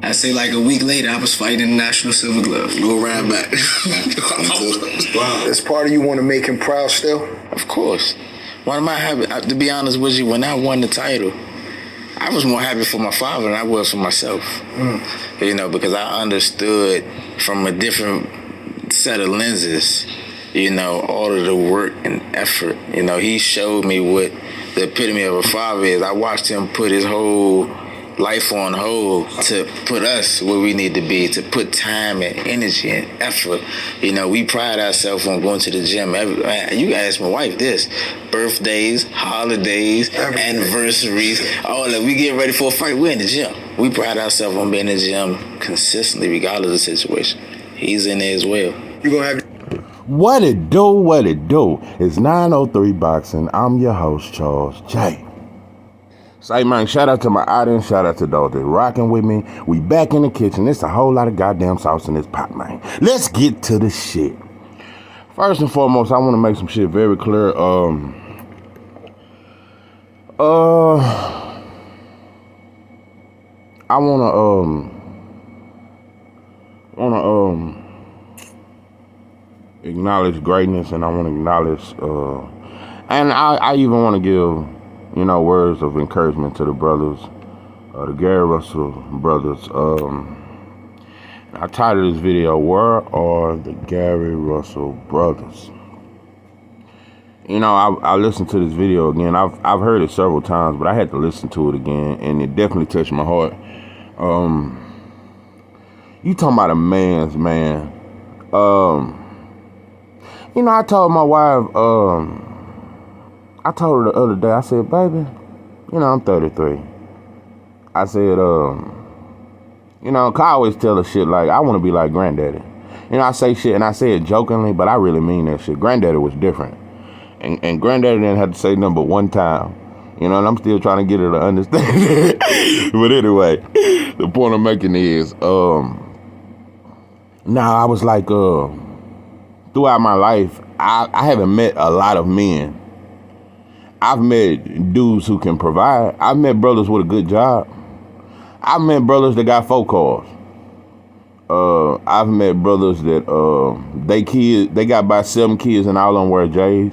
I say like a week later, I was fighting the national silver glove. Go right back. Wow. Does part of you want to make him proud still? Of course. One of my habits, to be honest with you, when I won the title, I was more happy for my father than I was for myself. You know, because I understood from a different set of lenses, you know, all of the work and effort. You know, he showed me what the epitome of a father is. I watched him put his whole life on hold to put us where we need to be, to put time and energy and effort. You know, we pride ourselves on going to the gym. You can ask my wife this: birthdays, holidays, anniversaries, all that. We get ready for a fight, we're in the gym. We pride ourselves on being in the gym consistently, regardless of the situation. He's in there as well. You gonna have What it do? It's 903 Boxing. I'm your host, Charles J. Say, man, shout out to my audience. Shout out to those that rocking with me. We back in the kitchen. There's a whole lot of goddamn sauce in this pot, man. Let's get to the shit. First and foremost, I want to make some shit very clear. I wanna acknowledge greatness, and I want to acknowledge, and I even want to give, you know, words of encouragement to the brothers, the Gary Russell brothers. I titled this video, "Where Are the Gary Russell Brothers?" You know, I listened to this video again. I've heard it several times, but I had to listen to it again, and it definitely touched my heart. You talking about a man's man. You know, I told my wife, I told her the other day, I said, baby, you know, I'm 33. I said, you know, 'cause I always tell her shit like, I want to be like granddaddy. You know, I say shit, and I say it jokingly, but I really mean that shit. Granddaddy was different. And granddaddy didn't have to say nothing but one time. You know, and I'm still trying to get her to understand it. But anyway, the point I'm making is, now I was like, throughout my life, I haven't met a lot of men. I've met dudes who can provide. I've met brothers with a good job. I've met brothers that got 4 cars. I've met brothers that they got about 7 kids and all of them wear J's.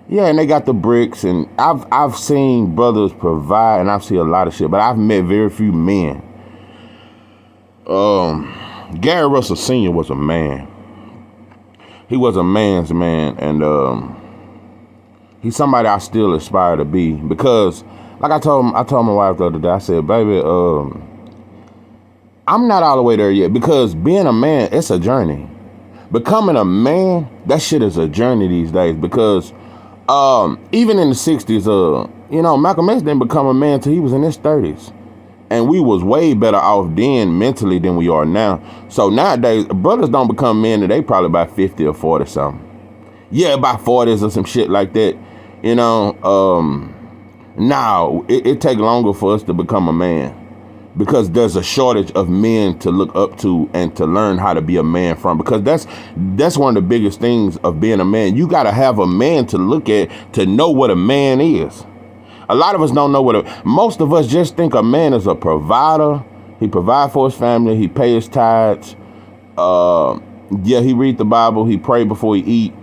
Yeah, and they got the bricks, and I've seen brothers provide, and I've seen a lot of shit, but I've met very few men. Gary Russell Sr. was a man. He was a man's man, and he's somebody I still aspire to be, because like I told my wife the other day, I said, baby, I'm not all the way there yet, because being a man, it's a journey. Becoming a man, that shit is a journey these days, because even in the 60s, you know, Malcolm X didn't become a man till he was in his 30s. And we was way better off then mentally than we are now. So nowadays, brothers don't become men till they probably about 50 or 40 something. Yeah, about 40s or some shit like that. You know, now it take longer for us to become a man, because there's a shortage of men to look up to and to learn how to be a man from. Because that's one of the biggest things of being a man. You got to have a man to look at to know what a man is. A lot of us don't know most of us just think a man is a provider. He provide for his family. He pay his tithes. Yeah, he read the Bible. He pray before he eat,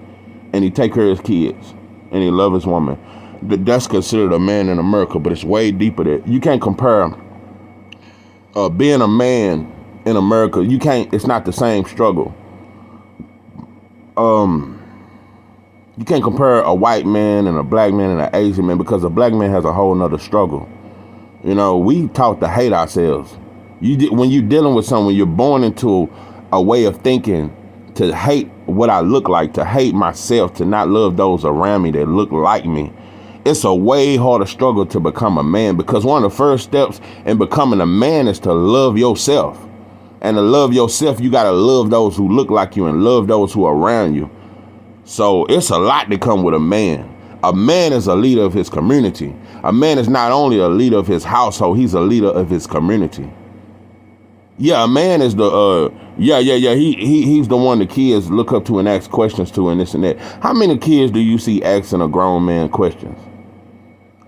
and he take care of his kids, and he love his woman. That's considered a man in America, but it's way deeper than that. You can't compare being a man in America. You can't. It's not the same struggle. You can't compare a white man and a black man and an Asian man, because a black man has a whole nother struggle. You know, we taught to hate ourselves. When you're dealing with someone, you're born into a way of thinking to hate what I look like, to hate myself, to not love those around me that look like me. It's a way harder struggle to become a man, because one of the first steps in becoming a man is to love yourself. And to love yourself, you got to love those who look like you and love those who are around you. So it's a lot to come with a man. A man is a leader of his community. A man is not only a leader of his household, he's a leader of his community. Yeah, a man is the, he's the one the kids look up to and ask questions to and this and that. How many kids do you see asking a grown man questions?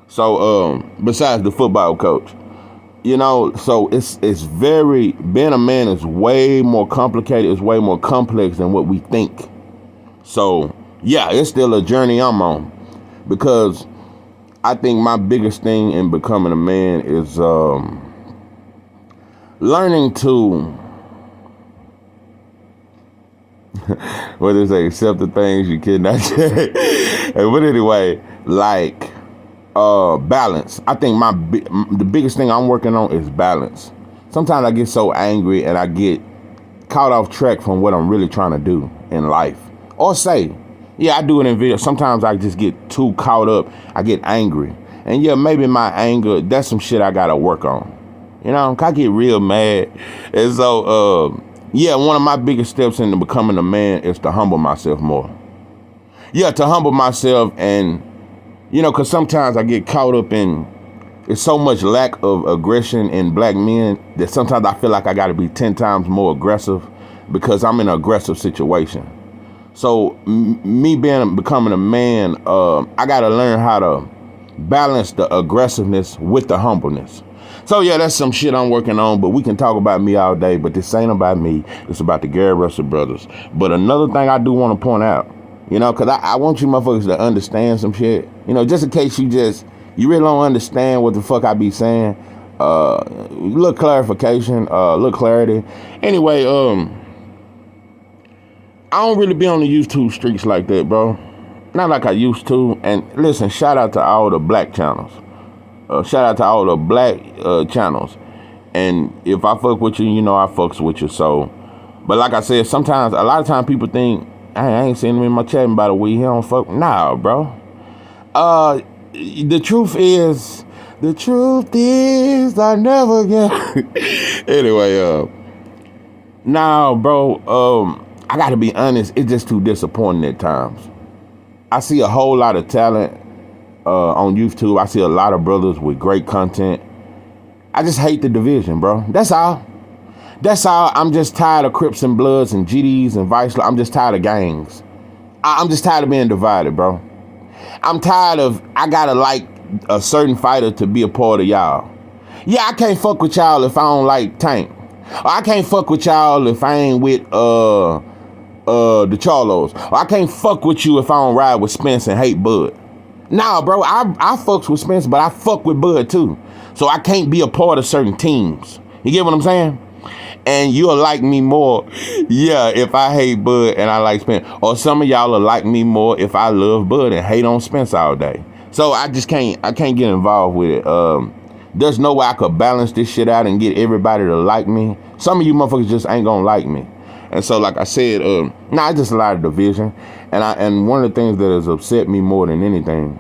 So, besides the football coach. You know, so it's very, being a man is way more complicated, it's way more complex than what we think. So yeah, it's still a journey I'm on, because I think my biggest thing in becoming a man is learning to what is they accept the things you cannot change. But anyway, like balance. I think the biggest thing I'm working on is balance. Sometimes I get so angry and I get caught off track from what I'm really trying to do in life. Or say, yeah, I do it in video. Sometimes I just get too caught up. I get angry. And yeah, maybe my anger, that's some shit I gotta work on. You know, I get real mad. And so, yeah, one of my biggest steps into becoming a man is to humble myself more. Yeah, to humble myself, and, you know, because sometimes I get caught up in, it's so much lack of aggression in black men that sometimes I feel like I got to be 10 times more aggressive because I'm in an aggressive situation. So me becoming a man, I got to learn how to balance the aggressiveness with the humbleness. So yeah, that's some shit I'm working on, but we can talk about me all day, but this ain't about me. It's about the Gary Russell brothers. But another thing I do want to point out, you know, because I want you motherfuckers to understand some shit. You know, just in case you really don't understand what the fuck I be saying. Little clarification, little clarity. Anyway, I don't really be on the YouTube streets like that, bro. Not like I used to. And listen, shout out to all the black channels. Shout out to all the black channels. And if I fuck with you, you know I fucks with you. So, but like I said, sometimes, a lot of times people think, I ain't seen him in my chat in about a week. He don't fuck. Nah, bro. The truth is, I never get. Anyway, nah, bro. I gotta be honest. It's just too disappointing at times. I see a whole lot of talent on YouTube. I see a lot of brothers with great content. I just hate the division, bro. That's all. I'm just tired of Crips and Bloods and GDs and Vice. I'm just tired of gangs. I'm just tired of being divided, bro. I'm tired of, I gotta like a certain fighter to be a part of y'all. Yeah, I can't fuck with y'all if I don't like Tank. Or I can't fuck with y'all if I ain't with the Charlos. Or I can't fuck with you if I don't ride with Spence and hate Bud. Nah, bro, I fucks with Spence, but I fuck with Bud too. So I can't be a part of certain teams. You get what I'm saying? And you'll like me more, yeah, if I hate Bud and I like Spence. Or some of y'all will like me more if I love Bud and hate on Spence all day. So I can't get involved with it. There's no way I could balance this shit out and get everybody to like me. Some of you motherfuckers just ain't gonna like me. And so, like I said, it's just a lot of division. And one of the things that has upset me more than anything,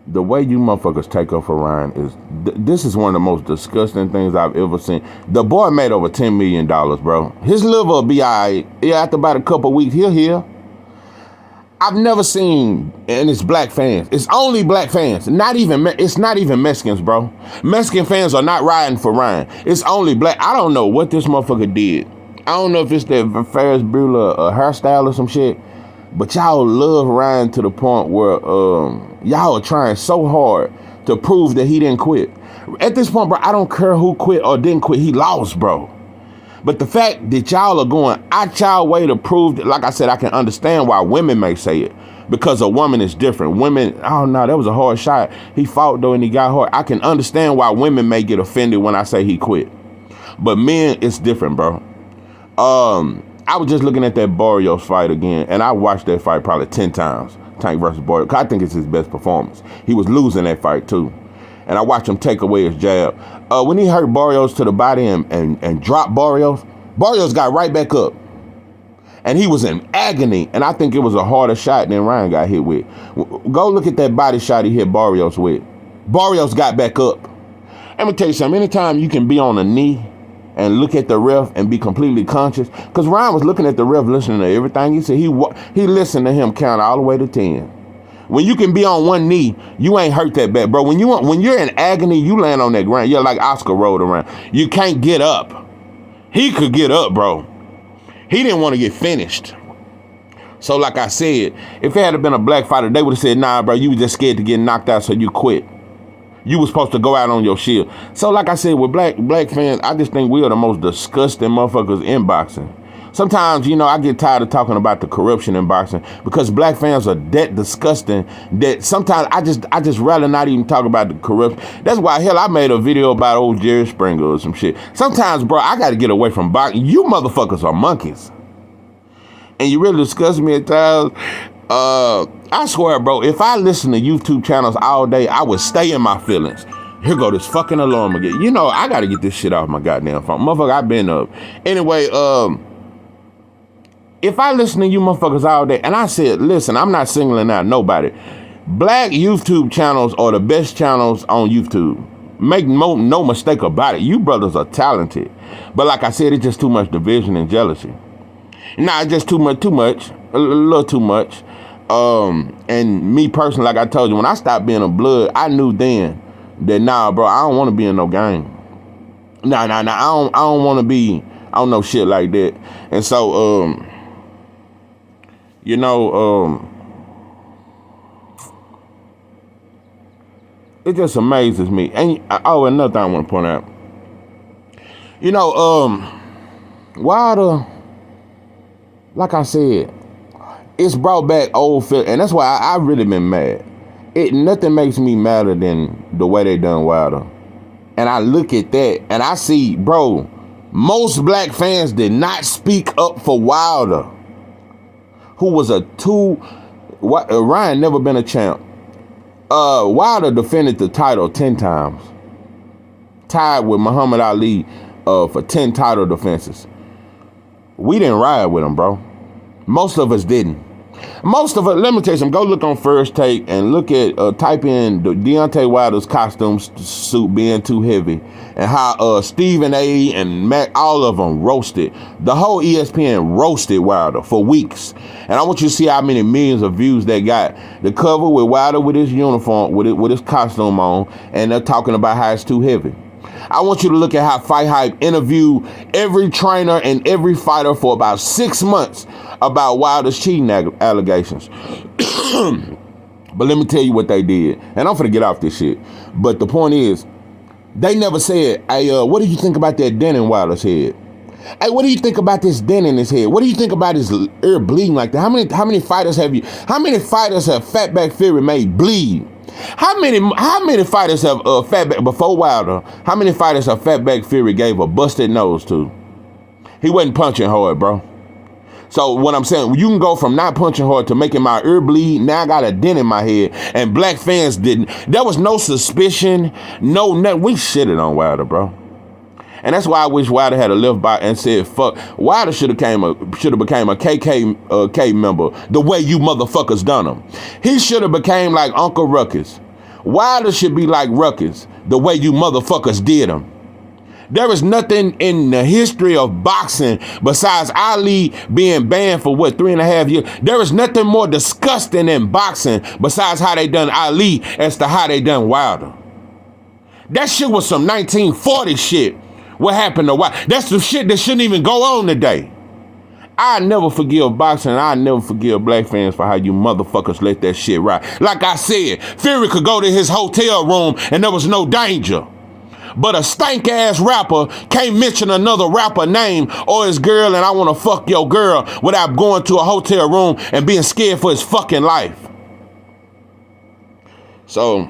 the way you motherfuckers take up for Ryan is, this is one of the most disgusting things I've ever seen. The boy made over $10 million, bro. His liver will be all right. Yeah, after about a couple of weeks, he'll heal. I've never seen, and it's black fans. It's only black fans. It's not even Mexicans, bro. Mexican fans are not riding for Ryan. It's only black. I don't know what this motherfucker did. I don't know if it's that Ferris Bueller hairstyle or some shit, but y'all love Ryan to the point where y'all are trying so hard to prove that he didn't quit. At this point, bro, I don't care who quit or didn't quit. He lost, bro. But the fact that y'all are going out y'all way to prove that, like I said, I can understand why women may say it. Because a woman is different. Women, oh no, that was a hard shot. He fought though and he got hard. I can understand why women may get offended when I say he quit. But men, it's different, bro. I was just looking at that Barrios fight again, and I watched that fight probably 10 times. Tank versus Barrios. I think it's his best performance. He was losing that fight too. And I watched him take away his jab. When he hurt Barrios to the body and dropped Barrios got right back up. And he was in agony. And I think it was a harder shot than Ryan got hit with. Go look at that body shot he hit Barrios with. Barrios got back up. Let me tell you something. Anytime you can be on a knee and look at the ref and be completely conscious. Because Ryan was looking at the ref, listening to everything he said. He listened to him count all the way to 10. When you can be on one knee, you ain't hurt that bad, bro. When you're in agony, you land on that ground. You're like Oscar rolled around. You can't get up. He could get up, bro. He didn't want to get finished. So like I said, if it had been a black fighter, they would have said, nah, bro, you were just scared to get knocked out, so you quit. You was supposed to go out on your shield. So like I said, with black fans, I just think we are the most disgusting motherfuckers in boxing. Sometimes, I get tired of talking about the corruption in boxing because black fans are that disgusting that sometimes I just rather not even talk about the corruption. That's why, hell, I made a video about old Jerry Springer or some shit. Sometimes, bro, I got to get away from boxing. You motherfuckers are monkeys. And you really disgust me at times. I swear, bro, if I listen to YouTube channels all day, I would stay in my feelings. Here go this fucking alarm again. I got to get this shit off my goddamn phone. Motherfucker, I've been up. Anyway, if I listen to you motherfuckers all day, and I said, listen, I'm not singling out nobody. Black YouTube channels are the best channels on YouTube. Make no mistake about it. You brothers are talented. But like I said, it's just too much division and jealousy. Nah, it's just too much, a little too much. And me personally, like I told you, when I stopped being a blood, I knew then that, nah, bro, I don't want to be in no game. Nah, I don't want to be on no shit like that. And so, it just amazes me. And another thing I want to point out. Wilder, like I said, it's brought back old feel, and that's why I really been mad. Nothing makes me madder than the way they done Wilder. And I look at that and I see, bro, most black fans did not speak up for Wilder, who was Ryan never been a champ. Wilder defended the title 10 times. Tied with Muhammad Ali for 10 title defenses. We didn't ride with him, bro. Most of us didn't. Most of us, let me tell you something, go look on First Take and look at, type in Deontay Wilder's costume suit being too heavy and how Stephen A. and Mac, all of them roasted. The whole ESPN roasted Wilder for weeks. And I want you to see how many millions of views they got. The cover with Wilder with his uniform, with his costume on, and they're talking about how it's too heavy. I want you to look at how Fight Hype interviewed every trainer and every fighter for about 6 months about Wilder's cheating allegations. But let me tell you what they did. And I'm finna get off this shit. But the point is, they never said, hey, what do you think about that dent in Wilder's head? Hey, what do you think about this dent in his head? What do you think about his ear bleeding like that? How many fighters have Fatback Fury made bleed? How many fighters have Fatback before Wilder? How many fighters have Fatback Fury gave a busted nose to? He wasn't punching hard, bro. So what I'm saying, you can go from not punching hard to making my ear bleed. Now I got a dent in my head, and black fans didn't. There was no suspicion, nothing. We shitted on Wilder, bro. And that's why I wish Wilder had a left by and said, fuck. Wilder should have became a KK member the way you motherfuckers done him. He should have became like Uncle Ruckus. Wilder should be like Ruckus the way you motherfuckers did him. There is nothing in the history of boxing besides Ali being banned for 3.5 years. There is nothing more disgusting in boxing besides how they done Ali as to how they done Wilder. That shit was some 1940 shit. What happened to Wilder? That's the shit that shouldn't even go on today. I never forgive boxing, and I never forgive black fans for how you motherfuckers let that shit ride. Like I said, Fury could go to his hotel room and there was no danger. But a stank-ass rapper can't mention another rapper name or his girl and I want to fuck your girl without going to a hotel room and being scared for his fucking life. So,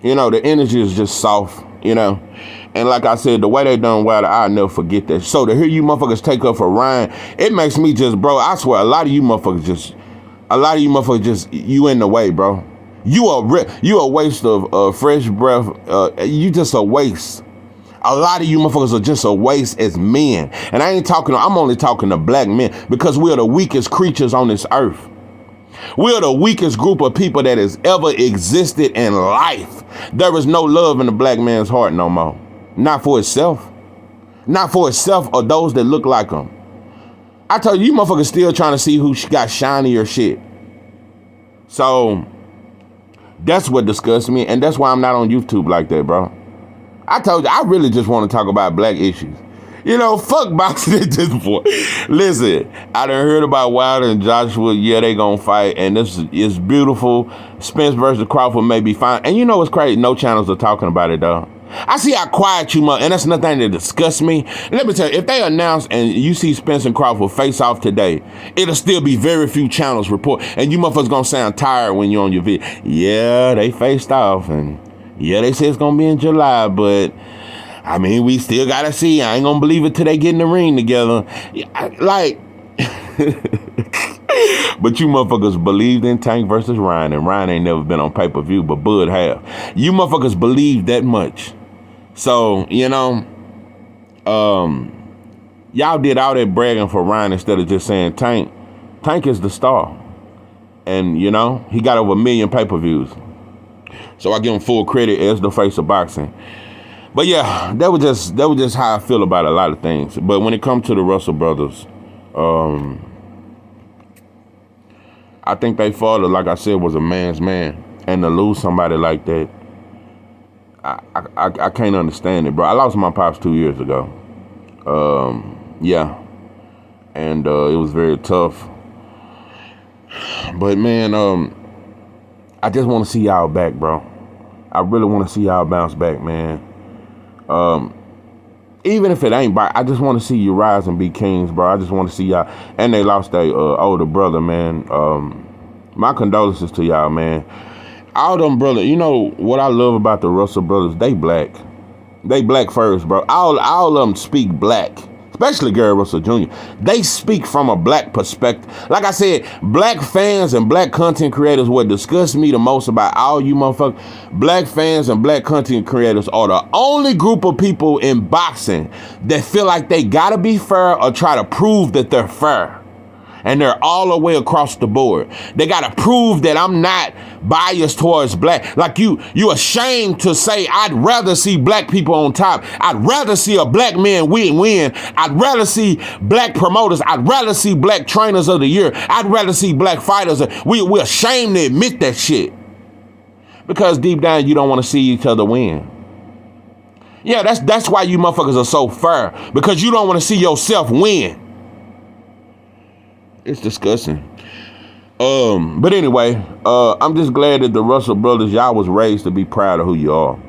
the energy is just soft, And like I said, the way they done Wilder, I'll never forget that. So to hear you motherfuckers take up for Ryan, it makes me just, bro, I swear, a lot of you motherfuckers just, you in the way, bro. You a waste of fresh breath. You just a waste. A lot of you motherfuckers are just a waste as men. And I'm only talking to black men because we are the weakest creatures on this earth. We are the weakest group of people that has ever existed in life. There is no love in the black man's heart no more. Not for itself. Not for itself or those that look like him. I told you motherfuckers still trying to see who got shinier shit. So that's what disgusts me, and that's why I'm not on YouTube like that, bro. I told you, I really just want to talk about black issues. You know, fuck boxing at this point. Listen, I done heard about Wilder and Joshua. Yeah, they gonna fight, and this is beautiful. Spence versus Crawford may be fine. And you know what's crazy? No channels are talking about it, though. I see how quiet you and that's nothing that disgusts me. Let me tell you, if they announce and you see Spence and Crawford face off today, it'll still be very few channels report, and you motherfuckers gonna sound tired when you're on your video. Yeah, they faced off, and yeah, they say it's gonna be in July, but I mean, we still gotta see. I ain't gonna believe it till they get in the ring together. Like, but you motherfuckers believed in Tank versus Ryan, and Ryan ain't never been on pay-per-view, but Bud have. You motherfuckers believe that much. So, you know, y'all did all that bragging for Ryan instead of just saying Tank. Tank is the star. And, you know, he got over 1 million pay-per-views. So I give him full credit as the face of boxing. But yeah, that was just how I feel about a lot of things. But when it comes to the Russell brothers, I think they father, like I said, was a man's man. And to lose somebody like that, I can't understand it, bro. I lost my pops 2 years ago. Yeah. And it was very tough. But man, I just want to see y'all back, bro. I really want to see y'all bounce back, man. Even if it ain't back, I just want to see you rise and be kings, bro. I just want to see y'all. And they lost their older brother, man. My condolences to y'all, man. All them brothers, you know what I love about the Russell brothers? They black. They black first, bro. All of them speak black, especially Gary Russell Jr. They speak from a black perspective. Like I said, black fans and black content creators, what disgusts me the most about all you motherfuckers, black fans and black content creators are the only group of people in boxing that feel like they gotta be fair or try to prove that they're fair. And they're all the way across the board. They gotta prove that I'm not biased towards black. Like you ashamed to say, I'd rather see black people on top. I'd rather see a black man win. I'd rather see black promoters. I'd rather see black trainers of the year. I'd rather see black fighters. We're ashamed to admit that shit. Because deep down, you don't want to see each other win. Yeah, that's why you motherfuckers are so fair. Because you don't want to see yourself win. It's disgusting. But anyway, I'm just glad that the Russell brothers, y'all was raised to be proud of who you are.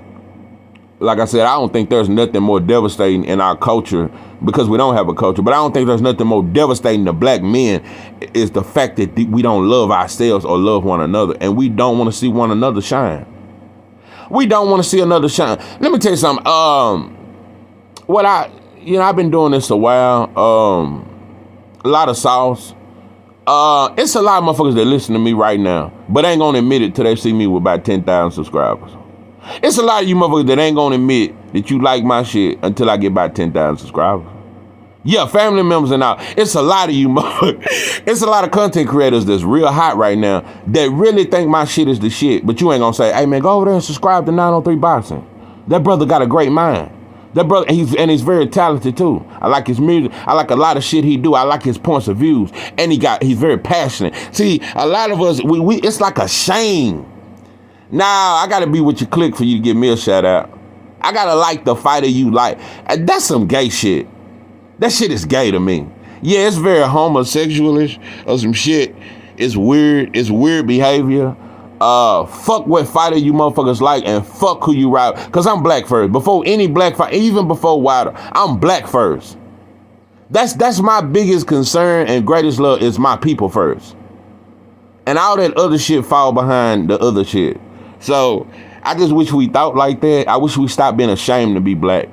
Like I said, I don't think there's nothing more devastating in our culture, because we don't have a culture, but I don't think there's nothing more devastating to black men is the fact that we don't love ourselves or love one another, and we don't want to see one another shine. We don't want to see another shine. Let me tell you something. I've been doing this a while. A lot of sauce. It's a lot of motherfuckers that listen to me right now, but ain't gonna admit it till they see me with about 10,000 subscribers. It's a lot of you motherfuckers that ain't gonna admit that you like my shit until I get about 10,000 subscribers. Yeah, family members and all. It's a lot of you motherfuckers. It's a lot of content creators that's real hot right now that really think my shit is the shit, but you ain't gonna say, hey man, go over there and subscribe to 903 Boxing. That brother got a great mind. That brother, he's very talented too. I like his music. I like a lot of shit he do. I like his points of views, and he's very passionate. See, a lot of us, we it's like a shame. Now I gotta be with your clique for you to give me a shout out. I gotta like the fighter you like. That's some gay shit. That shit is gay to me. Yeah, it's very homosexualish or some shit. It's weird. It's weird behavior. Fuck what fighter you motherfuckers like, and fuck who you ride. Cause I'm black first. Before any black fight, even before Wilder, I'm black first. That's my biggest concern and greatest love is my people first. And all that other shit fall behind the other shit. So I just wish we thought like that. I wish we stopped being ashamed to be black.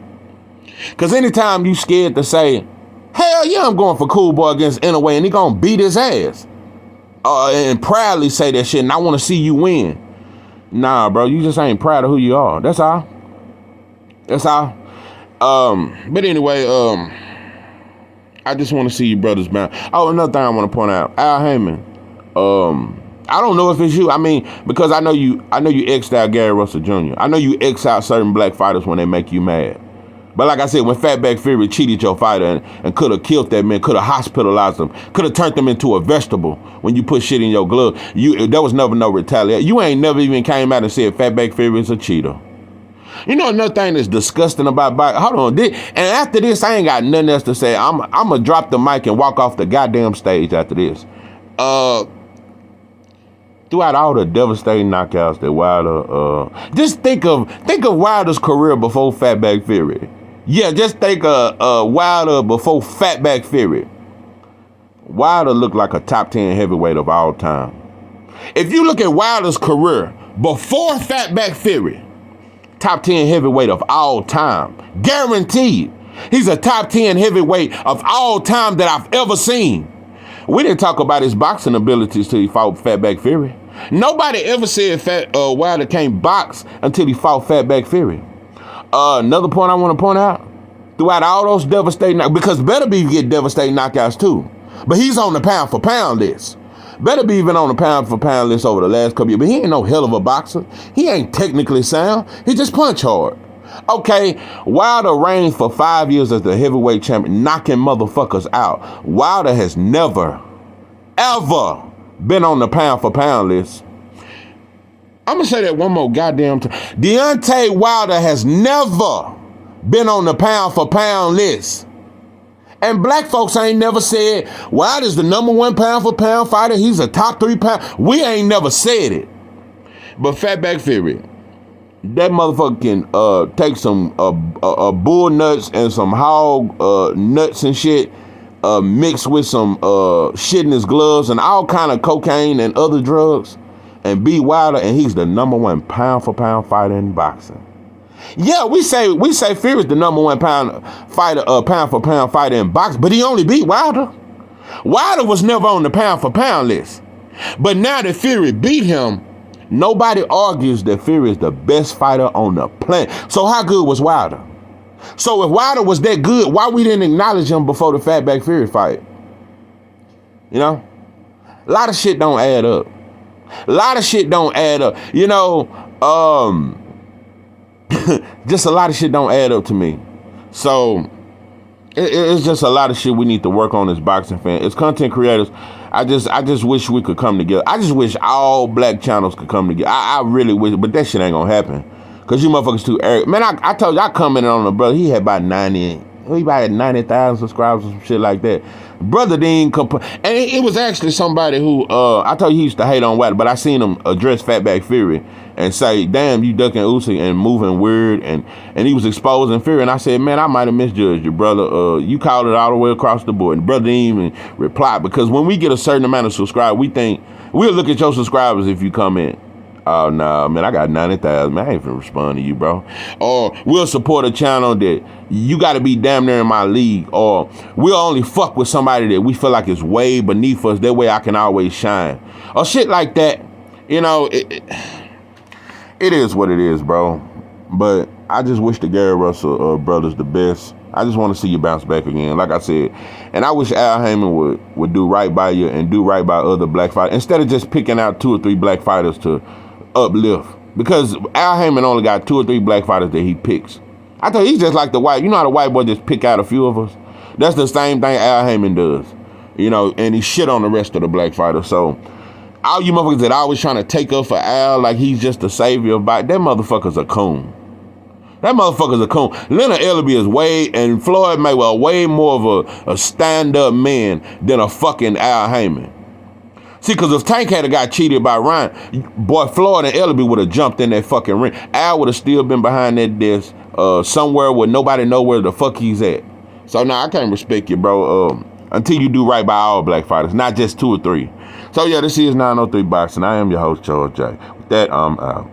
Cause anytime you scared to say, hell yeah, I'm going for Cool Boy against Inoue and he gonna beat his ass. And proudly say that shit, and I want to see you win. Nah, bro, you just ain't proud of who you are. That's all. That's all. But anyway, I just want to see you brothers bound. Oh, another thing I want to point out, Al Heyman. I don't know if it's you. I mean, because I know you X'd out Gary Russell Jr. I know you X out certain black fighters when they make you mad. But like I said, when Fatback Fury cheated your fighter and could have killed that man, could have hospitalized him, could have turned him into a vegetable when you put shit in your glove, there was never no retaliation. You ain't never even came out and said Fatback Fury is a cheater. You know another thing that's disgusting about boxing? Hold on. And after this, I ain't got nothing else to say. I'm going to drop the mic and walk off the goddamn stage after this. Throughout all the devastating knockouts that Wilder, just think of Wilder's career before Fatback Fury. Yeah, just think of Wilder before Fatback Fury. Wilder looked like a top 10 heavyweight of all time. If you look at Wilder's career before Fatback Fury, top 10 heavyweight of all time, guaranteed. He's a top 10 heavyweight of all time that I've ever seen. We didn't talk about his boxing abilities till he fought Fatback Fury. Nobody ever said Wilder can't box until he fought Fatback Fury. Another point I want to point out, throughout all those devastating, because Beterbiev get devastating knockouts too, but he's on the pound for pound list. Beterbiev even on the pound for pound list over the last couple years, but he ain't no hell of a boxer. He ain't technically sound. He just punch hard. Okay, Wilder reigned for 5 years as the heavyweight champion, knocking motherfuckers out. Wilder has never, ever been on the pound for pound list. I'm gonna say that one more goddamn time. Deontay Wilder has never been on the pound for pound list. And black folks ain't never said Wilder's the #1 pound for pound fighter. He's a top 3 pound. We ain't never said it. But Fatback Fury, that motherfucker can take some bull nuts and some hog nuts and shit, mixed with some shit in his gloves and all kind of cocaine and other drugs, and beat Wilder, and he's the #1 pound for pound fighter in boxing. Yeah, we say Fury's the #1 pound for pound fighter in boxing, but he only beat Wilder. Wilder was never on the pound for pound list. But now that Fury beat him, nobody argues that Fury is the best fighter on the planet. So how good was Wilder? So if Wilder was that good, why we didn't acknowledge him before the Fatback Fury fight? You know? A lot of shit don't add up. You know, just a lot of shit don't add up to me. So it's just a lot of shit we need to work on as boxing fans. As content creators, I just wish we could come together. I just wish all black channels could come together. I really wish, but that shit ain't gonna happen. Cause you motherfuckers too arrogant. Man, I told you, I commented on the brother. He had about 90,000 subscribers or some shit like that. Brother didn't complain. And it was actually somebody who, I told you he used to hate on Wilder, but I seen him address Fatback Fury and say, damn, you ducking Usyk and moving weird. And he was exposing Fury. And I said, man, I might have misjudged you, brother. You called it all the way across the board. And the brother didn't even reply, because when we get a certain amount of subscribers, we think, we'll look at your subscribers if you come in. Oh, no, man, I got 90,000. Man, I ain't finna respond to you, bro. Or we'll support a channel that you got to be damn near in my league. Or we'll only fuck with somebody that we feel like is way beneath us. That way I can always shine. Or shit like that. You know, it is what it is, bro. But I just wish the Gary Russell brothers the best. I just want to see you bounce back again, like I said. And I wish Al Haymon would do right by you and do right by other black fighters, instead of just picking out 2 or 3 black fighters to uplift, because Al Haymon only got 2 or 3 black fighters that he picks. I thought he's just like the white. You know how the white boy just pick out a few of us? That's the same thing Al Haymon does. You know, and he shit on the rest of the black fighters. So all you motherfuckers that always trying to take up for Al like he's just the savior of boxing, that motherfucker's a coon. That motherfucker's a coon. Leonard Ellerbe is and Floyd Mayweather way more of a stand-up man than a fucking Al Haymon. See, because if Tank had got cheated by Ryan, boy, Floyd and Ellerbe would have jumped in that fucking ring. Al would have still been behind that desk somewhere where nobody know where the fuck he's at. So now I can't respect you, bro, until you do right by all black fighters, not just 2 or 3. So yeah, this is 903 Boxing. I am your host, Charles J. With that, I'm out.